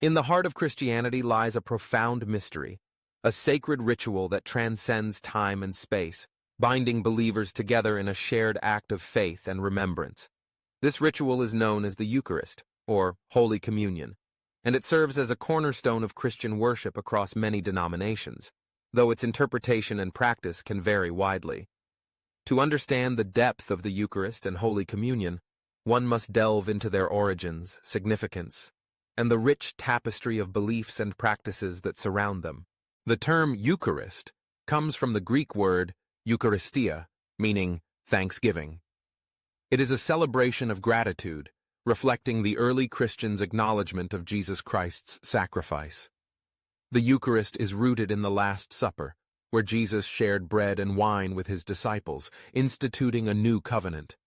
In the heart of Christianity lies a profound mystery, a sacred ritual that transcends time and space, binding believers together in a shared act of faith and remembrance. This ritual is known as the Eucharist, or Holy Communion, and it serves as a cornerstone of Christian worship across many denominations, though its interpretation and practice can vary widely. To understand the depth of the Eucharist and Holy Communion, one must delve into their origins, significance, and the rich tapestry of beliefs and practices that surround them. The term Eucharist comes from the Greek word Eucharistia, meaning thanksgiving. It is a celebration of gratitude, reflecting the early Christians' acknowledgement of Jesus Christ's sacrifice. The Eucharist is rooted in the Last Supper, where Jesus shared bread and wine with his disciples, instituting a new covenant.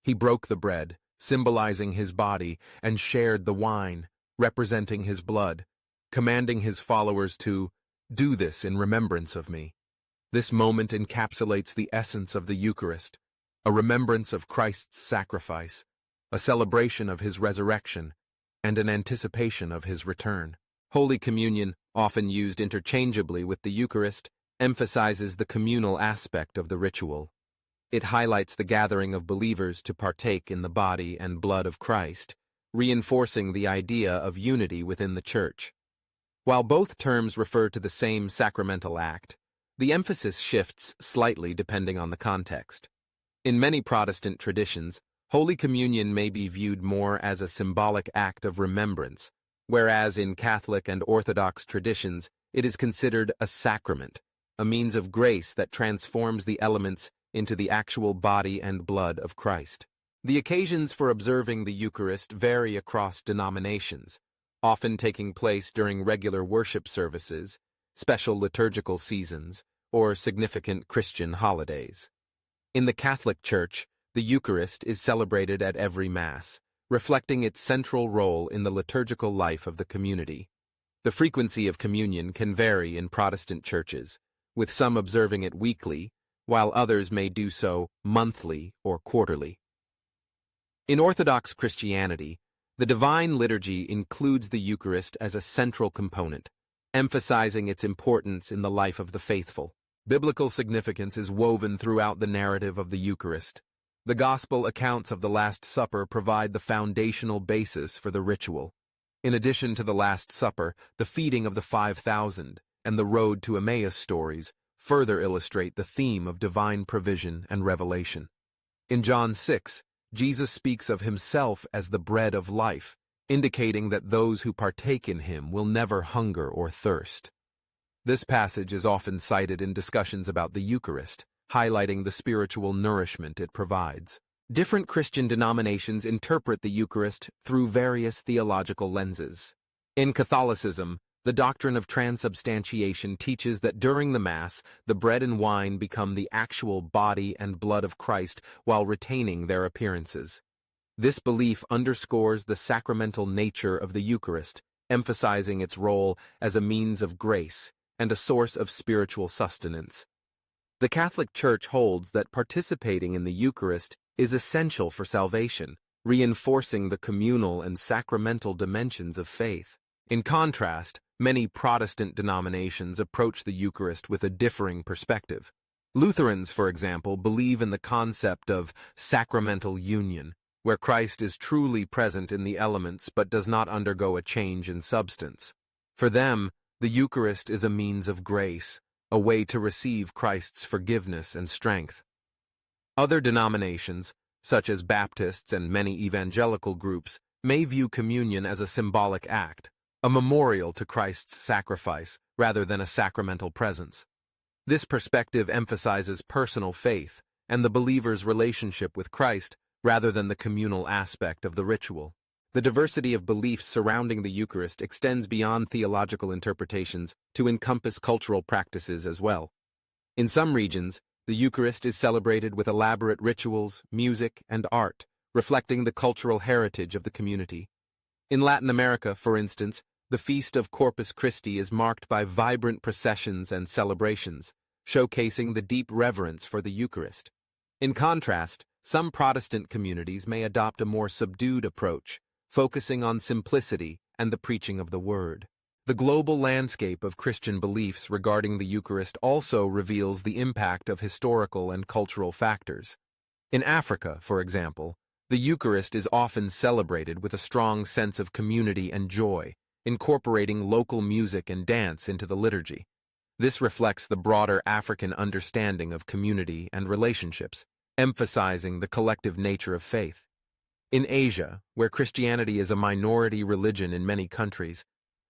He broke the bread, symbolizing his body, and shared the wine, representing his blood, commanding his followers to do this in remembrance of me. This moment encapsulates the essence of the Eucharist, a remembrance of Christ's sacrifice, a celebration of his resurrection, and an anticipation of his return. Holy Communion, often used interchangeably with the Eucharist, emphasizes the communal aspect of the ritual. It highlights the gathering of believers to partake in the body and blood of Christ, reinforcing the idea of unity within the Church. While both terms refer to the same sacramental act, the emphasis shifts slightly depending on the context. In many Protestant traditions, Holy Communion may be viewed more as a symbolic act of remembrance, whereas in Catholic and Orthodox traditions, it is considered a sacrament, a means of grace that transforms the elements into the actual body and blood of Christ. The occasions for observing the Eucharist vary across denominations, often taking place during regular worship services, special liturgical seasons, or significant Christian holidays. In the Catholic Church, the Eucharist is celebrated at every Mass, reflecting its central role in the liturgical life of the community. The frequency of communion can vary in Protestant churches, with some observing it weekly, while others may do so monthly or quarterly. In Orthodox Christianity, the Divine Liturgy includes the Eucharist as a central component, emphasizing its importance in the life of the faithful. Biblical significance is woven throughout the narrative of the Eucharist. The Gospel accounts of the Last Supper provide the foundational basis for the ritual. In addition to the Last Supper, the feeding of the 5,000 and the Road to Emmaus stories further illustrate the theme of divine provision and revelation. In John 6, Jesus speaks of himself as the bread of life, indicating that those who partake in him will never hunger or thirst. This passage is often cited in discussions about the Eucharist, highlighting the spiritual nourishment it provides. Different Christian denominations interpret the Eucharist through various theological lenses. In Catholicism, the doctrine of transubstantiation teaches that during the Mass, the bread and wine become the actual body and blood of Christ while retaining their appearances. This belief underscores the sacramental nature of the Eucharist, emphasizing its role as a means of grace and a source of spiritual sustenance. The Catholic Church holds that participating in the Eucharist is essential for salvation, reinforcing the communal and sacramental dimensions of faith. In contrast, many Protestant denominations approach the Eucharist with a differing perspective. Lutherans, for example, believe in the concept of sacramental union, where Christ is truly present in the elements but does not undergo a change in substance. For them, the Eucharist is a means of grace, a way to receive Christ's forgiveness and strength. Other denominations, such as Baptists and many evangelical groups, may view communion as a symbolic act, a memorial to Christ's sacrifice rather than a sacramental presence. This perspective emphasizes personal faith and the believer's relationship with Christ rather than the communal aspect of the ritual. The diversity of beliefs surrounding the Eucharist extends beyond theological interpretations to encompass cultural practices as well. In some regions, the Eucharist is celebrated with elaborate rituals, music, and art, reflecting the cultural heritage of the community. In Latin America, for instance, the Feast of Corpus Christi is marked by vibrant processions and celebrations, showcasing the deep reverence for the Eucharist. In contrast, some Protestant communities may adopt a more subdued approach, focusing on simplicity and the preaching of the Word. The global landscape of Christian beliefs regarding the Eucharist also reveals the impact of historical and cultural factors. In Africa, for example, the Eucharist is often celebrated with a strong sense of community and joy, incorporating local music and dance into the liturgy. This reflects the broader African understanding of community and relationships, emphasizing the collective nature of faith. In Asia, where Christianity is a minority religion in many countries,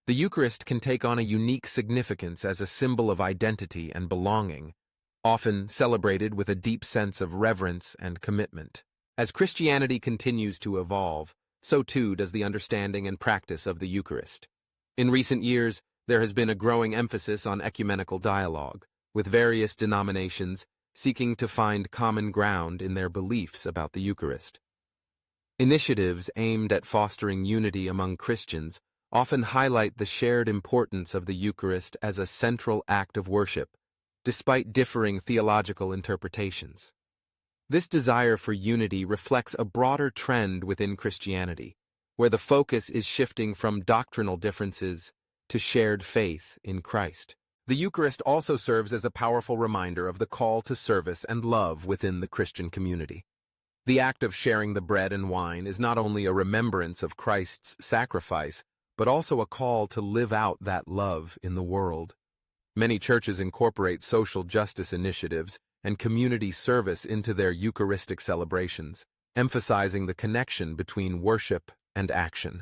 the Eucharist can take on a unique significance as a symbol of identity and belonging, often celebrated with a deep sense of reverence and commitment. As Christianity continues to evolve, so too does the understanding and practice of the Eucharist. In recent years, there has been a growing emphasis on ecumenical dialogue, with various denominations seeking to find common ground in their beliefs about the Eucharist. Initiatives aimed at fostering unity among Christians often highlight the shared importance of the Eucharist as a central act of worship, despite differing theological interpretations. This desire for unity reflects a broader trend within Christianity, where the focus is shifting from doctrinal differences to shared faith in Christ. The Eucharist also serves as a powerful reminder of the call to service and love within the Christian community. The act of sharing the bread and wine is not only a remembrance of Christ's sacrifice, but also a call to live out that love in the world. Many churches incorporate social justice initiatives and community service into their Eucharistic celebrations, emphasizing the connection between worship and action.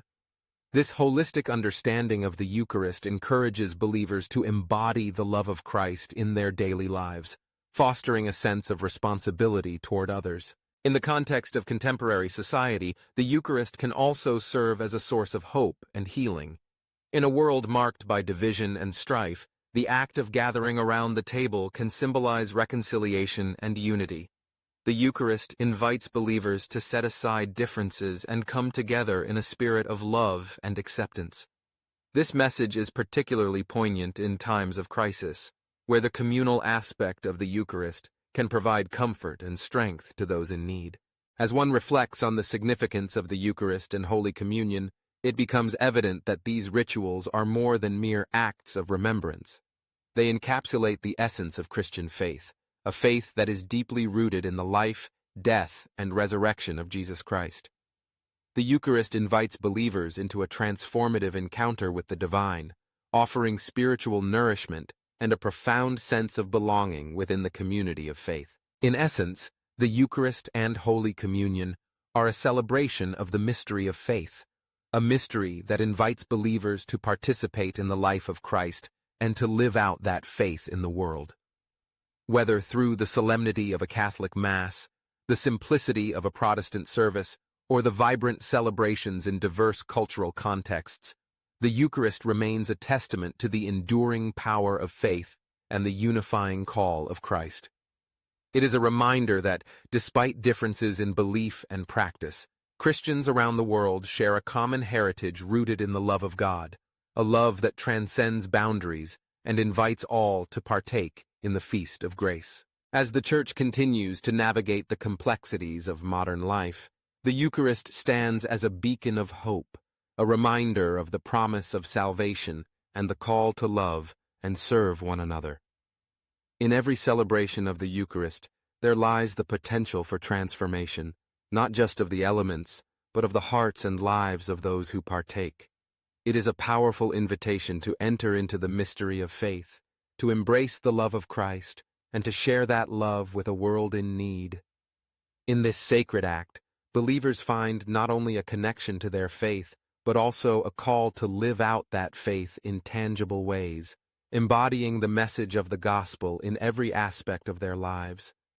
This holistic understanding of the Eucharist encourages believers to embody the love of Christ in their daily lives, fostering a sense of responsibility toward others. In the context of contemporary society, the Eucharist can also serve as a source of hope and healing. In a world marked by division and strife, the act of gathering around the table can symbolize reconciliation and unity. The Eucharist invites believers to set aside differences and come together in a spirit of love and acceptance. This message is particularly poignant in times of crisis, where the communal aspect of the Eucharist can provide comfort and strength to those in need. As one reflects on the significance of the Eucharist and Holy Communion, it becomes evident that these rituals are more than mere acts of remembrance. They encapsulate the essence of Christian faith, a faith that is deeply rooted in the life, death, and resurrection of Jesus Christ. The Eucharist invites believers into a transformative encounter with the divine, offering spiritual nourishment and a profound sense of belonging within the community of faith. In essence, the Eucharist and Holy Communion are a celebration of the mystery of faith, a mystery that invites believers to participate in the life of Christ and to live out that faith in the world. Whether through the solemnity of a Catholic Mass, the simplicity of a Protestant service, or the vibrant celebrations in diverse cultural contexts, the Eucharist remains a testament to the enduring power of faith and the unifying call of Christ. It is a reminder that, despite differences in belief and practice, Christians around the world share a common heritage rooted in the love of God, a love that transcends boundaries and invites all to partake in the feast of grace. As the Church continues to navigate the complexities of modern life, the Eucharist stands as a beacon of hope, a reminder of the promise of salvation and the call to love and serve one another. In every celebration of the Eucharist, there lies the potential for transformation, not just of the elements, but of the hearts and lives of those who partake. It is a powerful invitation to enter into the mystery of faith, to embrace the love of Christ, and to share that love with a world in need. In this sacred act, believers find not only a connection to their faith, but also a call to live out that faith in tangible ways, embodying the message of the gospel in every aspect of their lives.